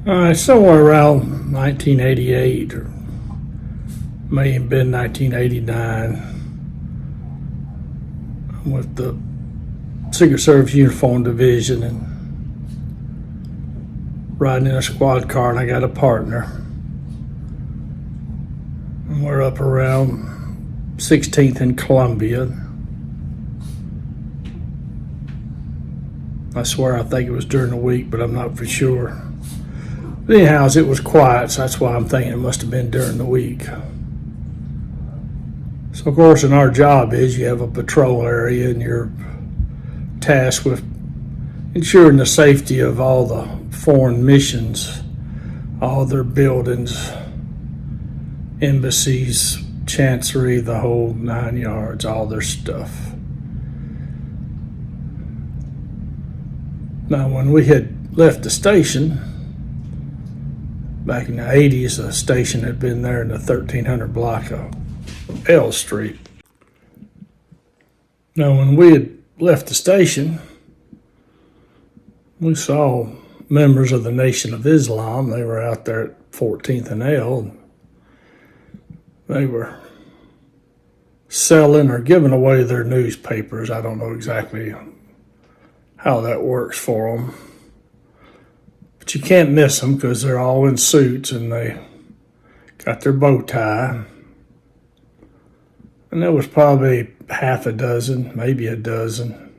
Somewhere around 1988 or may have been 1989. I'm with the Secret Service Uniform Division and riding in a squad car, and I got a partner. And we're up around 16th and Columbia. I swear I think it was during the week, but I'm not for sure. But anyhow, it was quiet, so that's why I'm thinking it must have been during the week. So, of course, in our job is you have a patrol area and you're tasked with ensuring the safety of all the foreign missions, all their buildings, embassies, chancery, the whole 9 yards, all their stuff. Now, when we had left the station, back in the 80s, the station had been there in the 1300 block of L Street. Now, when we had left the station, we saw members of the Nation of Islam. They were out there at 14th and L. They were selling or giving away their newspapers. I don't know exactly how that works for them. But you can't miss them because they're all in suits and they got their bow tie. And there was probably half a dozen, maybe a dozen.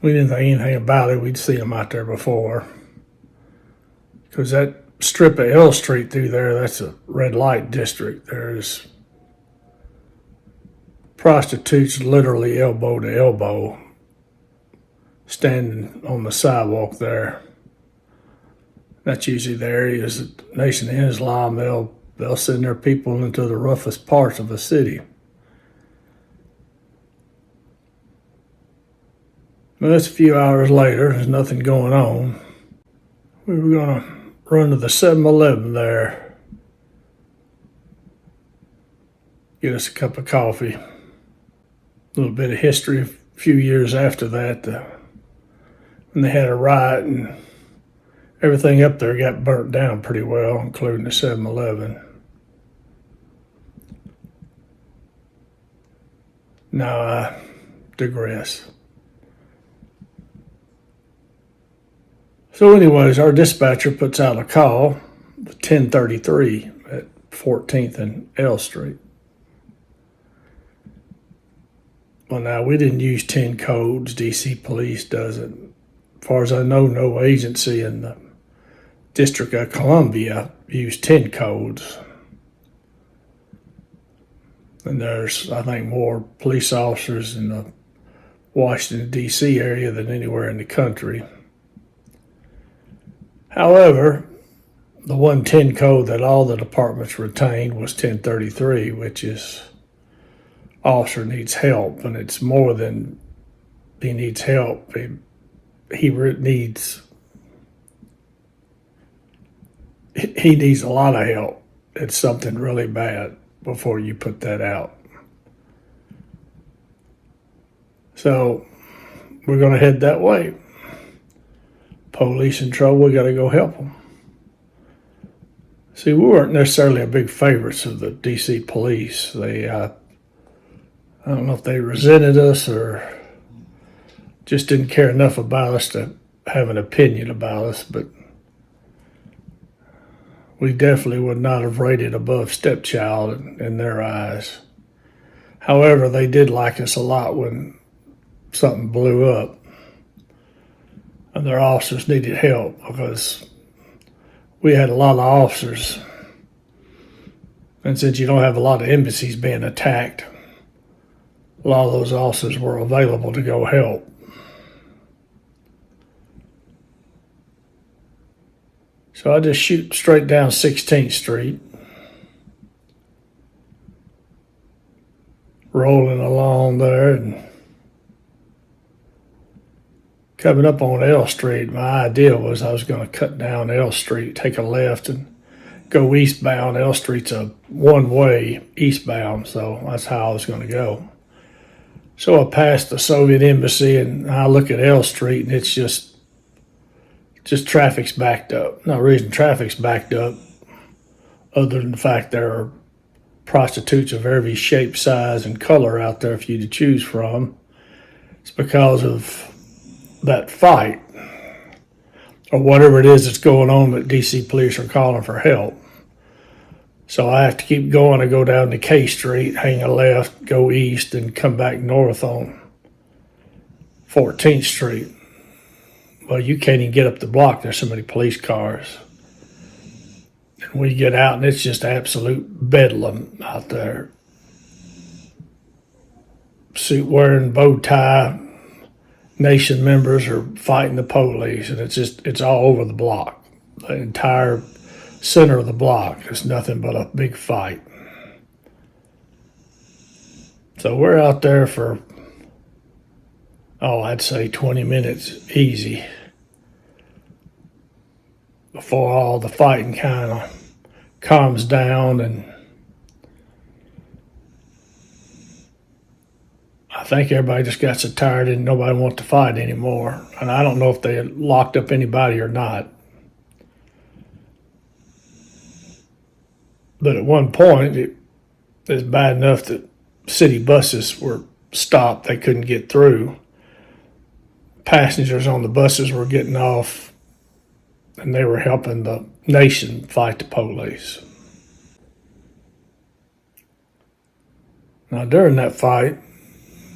We didn't think anything about it. We'd seen them out there before. Because that strip of L Street through there, that's a red light district. There's prostitutes literally elbow to elbow standing on the sidewalk there. That's usually the areas that Nation of Islam, they'll send their people into the roughest parts of the city. Well, that's a few hours later. There's nothing going on. We were going to run to the 7-Eleven there, get us a cup of coffee. A little bit of history. A few years after that, when they had a riot and everything up there got burnt down pretty well, including the 7-Eleven. Now I digress. So anyways, our dispatcher puts out a call at 10:33 at 14th and L Street. Well, now, we didn't use 10 codes. DC Police doesn't. As far as I know, no agency in the District of Columbia used 10 codes. And there's, I think, more police officers in the Washington, D.C. area than anywhere in the country. However, the 110 code that all the departments retained was 1033, which is officer needs help, and it's more than he needs help. He needs a lot of help. It's something really bad before you put that out. So we're going to head that way. Police in trouble, we got to go help them. See, we weren't necessarily a big favorites of the DC police. I don't know if they resented us or just didn't care enough about us to have an opinion about us, but we definitely would not have rated above stepchild in their eyes. However, they did like us a lot when something blew up and their officers needed help, because we had a lot of officers, and since you don't have a lot of embassies being attacked, a lot of those officers were available to go help. So I just shoot straight down 16th Street, rolling along there, and coming up on L Street. My idea was I was going to cut down L Street, take a left, and go eastbound. L Street's a one-way eastbound, so that's how I was going to go. So I passed the Soviet embassy, and I look at L Street, and it's Just traffic's backed up. No reason traffic's backed up other than the fact there are prostitutes of every shape, size, and color out there for you to choose from. It's because of that fight or whatever it is that's going on that DC police are calling for help. So I have to keep going. I go down to K Street, hang a left, go east, and come back north on 14th Street. Well, you can't even get up the block. There's so many police cars. And we get out, and it's just absolute bedlam out there. Suit wearing, bow tie, nation members are fighting the police, and it's all over the block. The entire center of the block is nothing but a big fight. So we're out there for, I'd say 20 minutes easy before all the fighting kind of calms down, and I think everybody just got so tired and nobody wants to fight anymore. And I don't know if they had locked up anybody or not. But at one point, it was bad enough that city buses were stopped. They couldn't get through. Passengers on the buses were getting off, and they were helping the nation fight the police. Now, during that fight,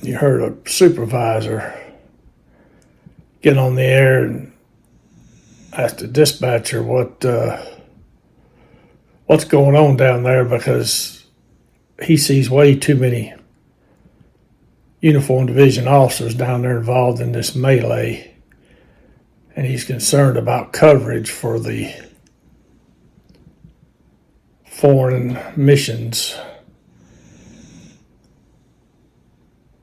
you heard a supervisor get on the air and ask the dispatcher what's going on down there, because he sees way too many uniformed division officers down there involved in this melee, and he's concerned about coverage for the foreign missions.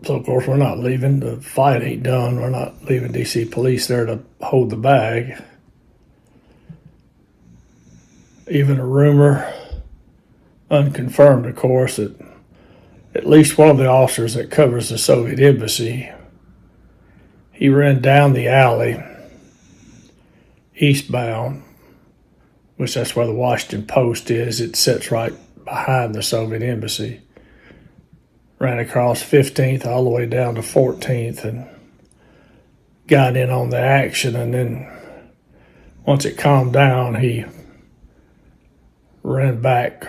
So, of course, we're not leaving. The fight ain't done. We're not leaving D.C. police there to hold the bag. Even a rumor, unconfirmed, of course, that at least one of the officers that covers the Soviet embassy, he ran down the alley eastbound, which that's where the Washington Post is. It sits right behind the Soviet embassy. Ran across 15th all the way down to 14th and got in on the action. And then once it calmed down, he ran back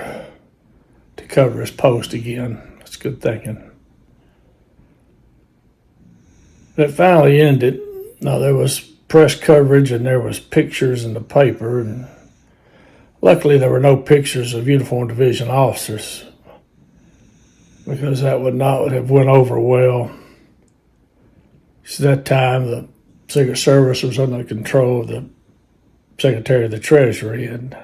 to cover his post again. That's good thinking. It finally ended. Now, there was press coverage and there was pictures in the paper. And luckily, there were no pictures of uniformed division officers, because that would not have went over well. At that time, the Secret Service was under control of the Secretary of the Treasury, and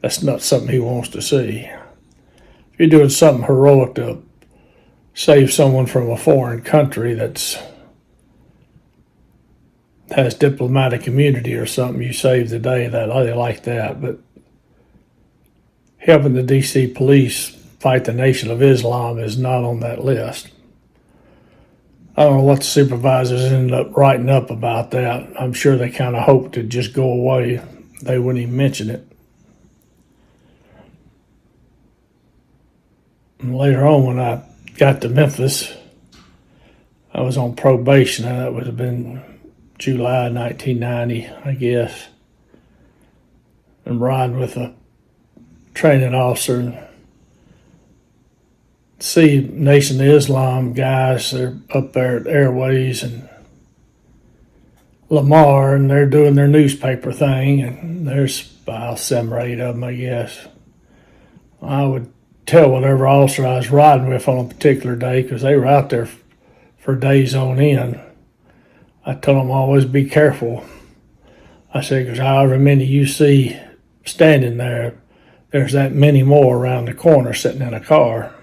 that's not something he wants to see. If you're doing something heroic to save someone from a foreign country that has diplomatic immunity or something, you save the day. That I like that, but helping the D.C. police fight the Nation of Islam is not on that list. I don't know what the supervisors ended up writing up about that. I'm sure they kind of hoped it'd just go away. They wouldn't even mention it. And later on, when I got to Memphis, I was on probation, and that would have been July 1990, I guess. I'm riding with a training officer, and see Nation of Islam guys. They're up there at Airways and Lamar, and they're doing their newspaper thing, and there's about 7 or 8 of them, I guess. I would tell whatever officer I was riding with on a particular day, because they were out there for days on end. I told them always be careful. I said, because however many you see standing there, there's that many more around the corner sitting in a car.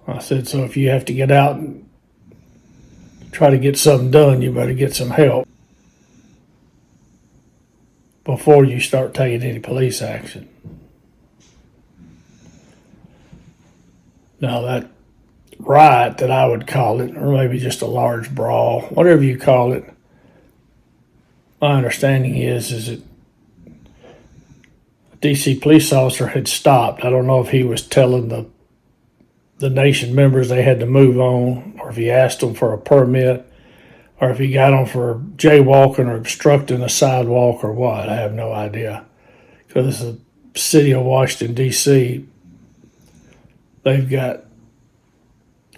I said, so if you have to get out and try to get something done, you better get some help before you start taking any police action. Now, that riot that I would call it, or maybe just a large brawl, whatever you call it, my understanding is that a DC police officer had stopped. I don't know if he was telling the nation members they had to move on, or if he asked them for a permit, or if he got them for jaywalking or obstructing a sidewalk or what. I have no idea. Because the city of Washington, D.C., they've got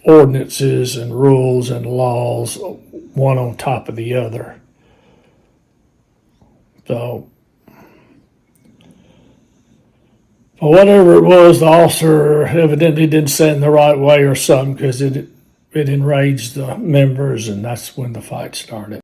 ordinances and rules and laws, one on top of the other. So, but whatever it was, the officer evidently didn't say it in the right way or something, because it enraged the members, and that's when the fight started.